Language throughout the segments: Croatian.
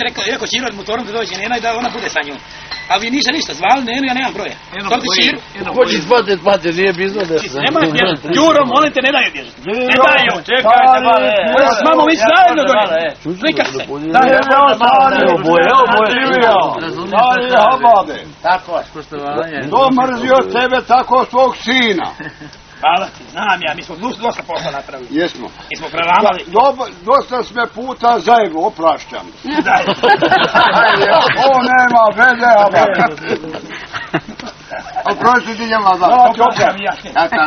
Rekao Ćiro od motorom da dođe Nena i da ona bude sa njom. A vi niste ništa zvali Nenu, ja nemam broja. Sorti Ćiru. Hoći spati, nije bizno da se... Nema bježati. Đuro, molim te, ne daju bježati. Ne daju, čekajte male. S mamom mi zajedno donijeli. Slika se. Evo boje. Stari Hababe. Tako je. Poštovanje. To mrzio tebe tako svog sina. Hvala ti, znam ja, mi smo dosta posla napravili. Jesmo. Mi smo prelamali. Dosta sme puta zajedno, oprašćam. Ovo nema veze, oprosti ti njema da.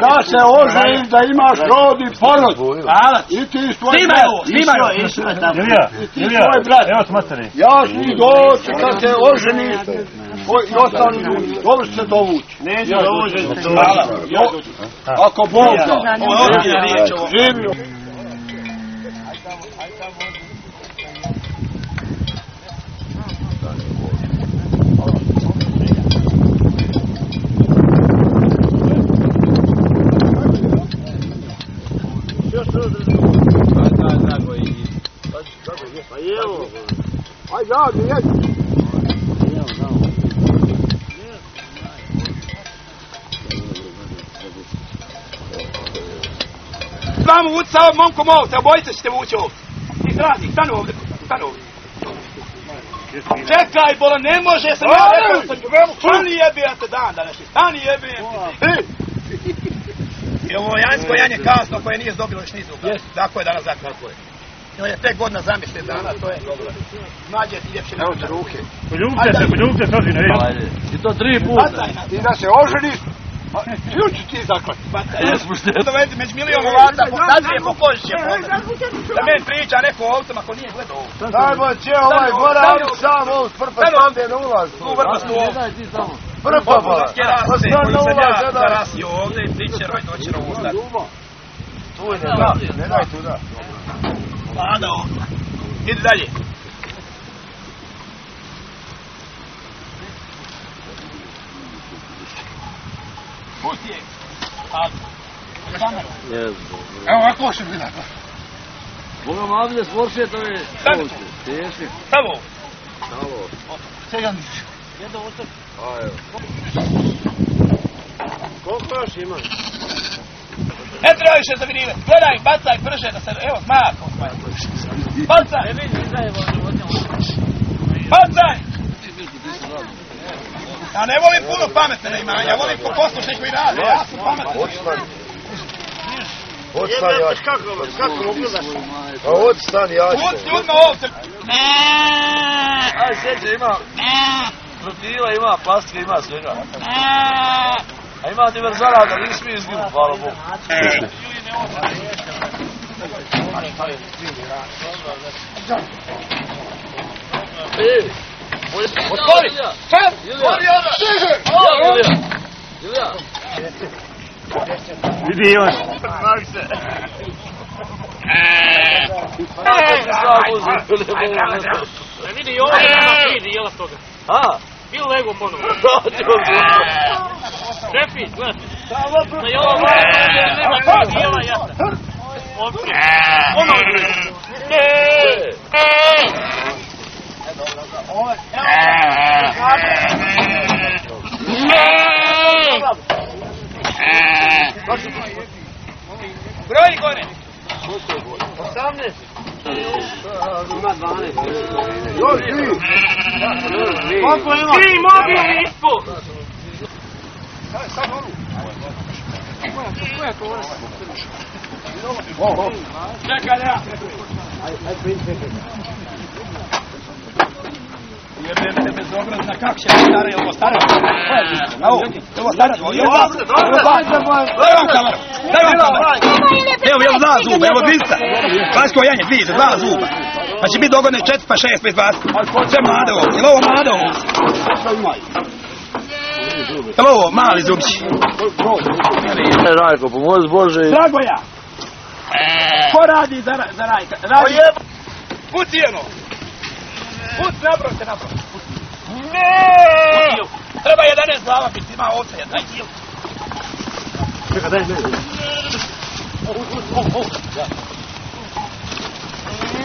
Da se oželim da imaš rod i porod. Hvala ti. I ti s tvojim bratom. Ilija, evo smateri. Ja ću doći kad se oženiš i ostali ljudi. Dobro se dovući. Neću dovući. Hvala. Ako Bog da. Živio. Aj, radi, jedi. Vamo vući sa ovom momkom ovdje, obojice ćete vući ovdje. Ti srazi, stanu ovdje, stanu ovdje. Čekaj, bolo, ne može se ja rekao. Stani jebijate dan današnji, stani jebijate. I ovo janjsko janje kasno koje nije dobilo još nizu. Tako je danas zakon. On je tek godina zamišljen dana, to je dobro. Mlađe ti ljepše ne može ruke. Poljubite se, Sozine, vidi. I to 3 puta. Ti da se oženiš, ju ću ti zaklati. Dovedi među milion ovata, nazvije po koži će pozdati. Da meni priča neko o ovcama ko nije gledao ovo. Dajmo će ovaj Goran sam ovu sprpa stande na ulaz. Tu vrpastu ovdje. Prpa pa. Koji sam ja zarasio ovdje i pričero i doćero ustati. Tu je ne da, ne daj tu da. Lada ovdje. Idi dalje. Pusti je. Evo ovako še bila. Boga malo da svorše, to je... Teški. Stavo. Čekam. Jedno ostati. A evo. Koliko još ima? Ne treba više zavirivati. Gledaj, bacaj brže da se... Evo, smako. Bacaj! Bacaj! Ja ne volim puno pametne da imam, ja volim poslušaj koji rade, ja sam pametan. Odstani, ja ću. Kako mu gledaš? A odstani, ja ću. Pusti ljudno ovdje. Aj, sjeće, ima... Protila ima, plastike ima, svega. A ima diverzala da nisi mi izginu, hvala Bogu. Otvori! Čem? Otvori onda! Ilija! Vidi još! Pravi se! Vidi ovo, vidi jela toga. A? Bil lego ponovo. Šefi, gledaj. Da je ovo nema toga jela jata. Ono je. Broj gore. 18. Ima 12. Još ti. Koliko ima? Ti mobilni ispod. Sad ovu. Koja to ona? Čekaj da ja. Aj, čekaj. Jebem te bezobrazna, kako će stara, je ovo stara? Ovo stara, daj vam kameru, daj vam kameru. Evo, evo 2 zuba, evo dvica. Pasko janje, vidite, 2 zuba. Pa će biti dogodne 4, pa 6, 5, 20. Sve mlade ovo, je li ovo mlade ovo? Evo ovo, mali zubci. Rajko, pomozi Bože. Dragoja! Ko radi za Rajka? Puci jedno! Puci, nabroj se, nabroj. Ne! Treba 11 glava biti, ima ovce, daj kilo. Čekaj, daj me.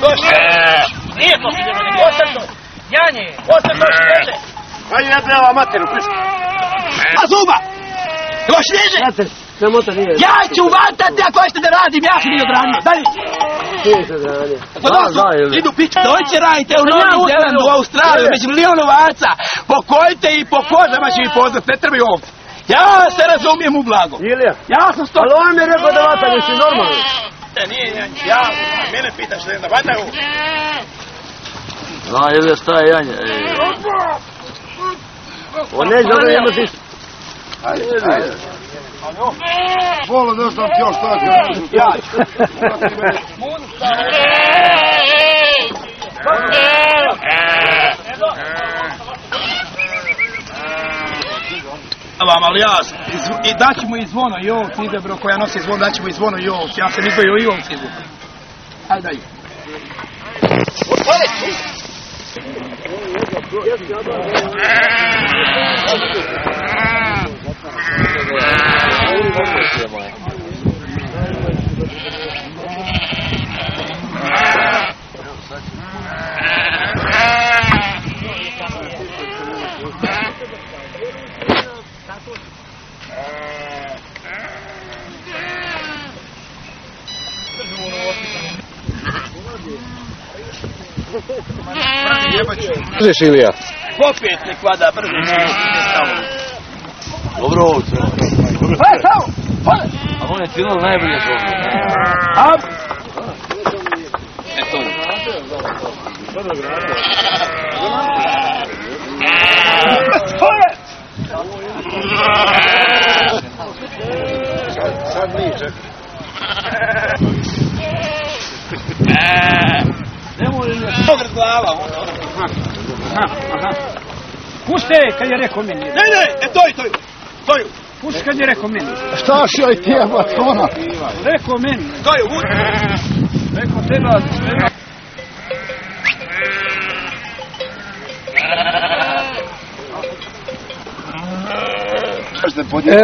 Došli! Nije to, ostaň to! sranje. Osta to šlježe. Aj ne treba materu, piški. A zuba! Još niže! Ja ću vatati ako hoćete da radim, ja sam i odranio. Dalje! Idu pičku, dođe radite u Novi Zelandu, u Australiju, među milion ovaca. Pokojite i po kozama će mi poznat, ne trebaju ovdje. Ja se razumijem u blago. Ja sam sto... Ali on mi je rekao da vatanje si normalno. Nije, ja, mene pitaš da vataju. Zna, Ilija, šta je janje? On neće da nema tišta. Ajde. Volo, ne znam ti još tako. Ja ću. Ali ja, i daću mu i zvono i ovci ide bro, koja nosi zvon, daću mu i zvono i ovci. Ja sam izvojio i ovci ide. Ajde daj. Kažeš Ilija? Popet nek vada brzo ćeš ide stavo. Dobro ovce. Stavo! A on je cijelo najbolje što ovdje. Ab! Eto. Stoje! Sad nije, čekaj. Pogred glava, onda. Pušte kad je rekao meni. Ne, toj. Pusti kad je rekao meni. Šta šoj ti je batona? Rekao meni. Toj, Rekao treba.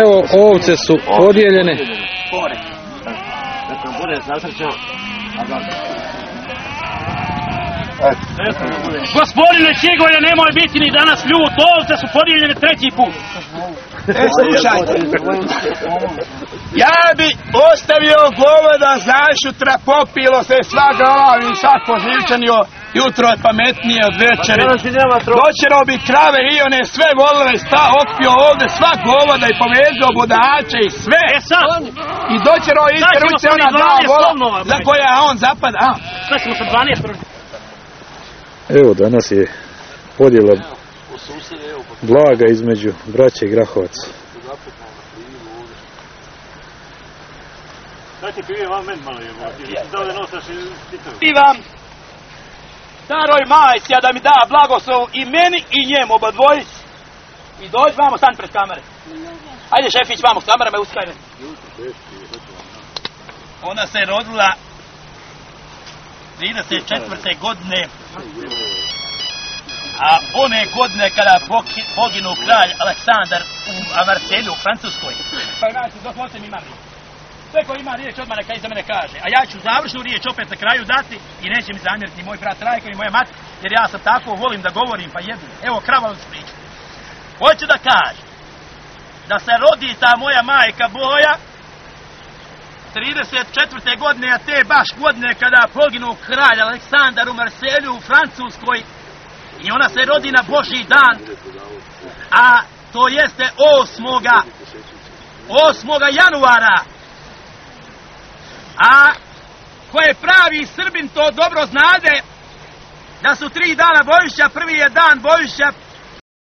Evo, ovce su podijeljene. Neka bude zasrećan. Gospodine Čigoje, nemoj biti ni danas ljut, ovce su podijeljene treći put. Slušajte. Ja bi ostavio govoda zašutra, popilo se sva glava i sad poživčanio. Jutro je pametnije od večeri. Doćerao bi krave i one sve volile, okpio ovdje sva govoda i povezao bodače i sve. I doćerao iste ruce ona dva vola za koja on zapada. Šta ćemo sa 12? Evo, danas je podjela blaga između braće Grahovac. Dajte pivi vam meni malo jebo, ti da ovdje nosaš i pitavu. Pivam staroj majci, a da mi da blagoslov i meni i njemu, oba dvojici. I dođi vamo, stan pred kamere. Ajde šefić vamo, s kamerama je uskajne. Ona se rodila 34. godine, a one godine kada poginuo kralj Aleksandar u Marselju u Francuskoj. Pa znači, dozvolite mi imam riječ. Sve ko ima riječ odmah neka iza mene kaže. A ja ću završnu riječ opet na kraju dati i neće mi zamjeriti ni moj brat Rajko ni moja mati, jer ja sam tako volim da govorim pa jedu. Evo kravalu priču. Hoću da kažem da se rodi ta moja majka Boja 34. godine, a te baš godine kada poginuo kralj Aleksandar u Marselju u Francuskoj, i ona se rodi na Božji dan, a to jeste 8. januara. A ko je pravi Srbin to dobro znade da su 3 dana Božića. Prvi je dan Božića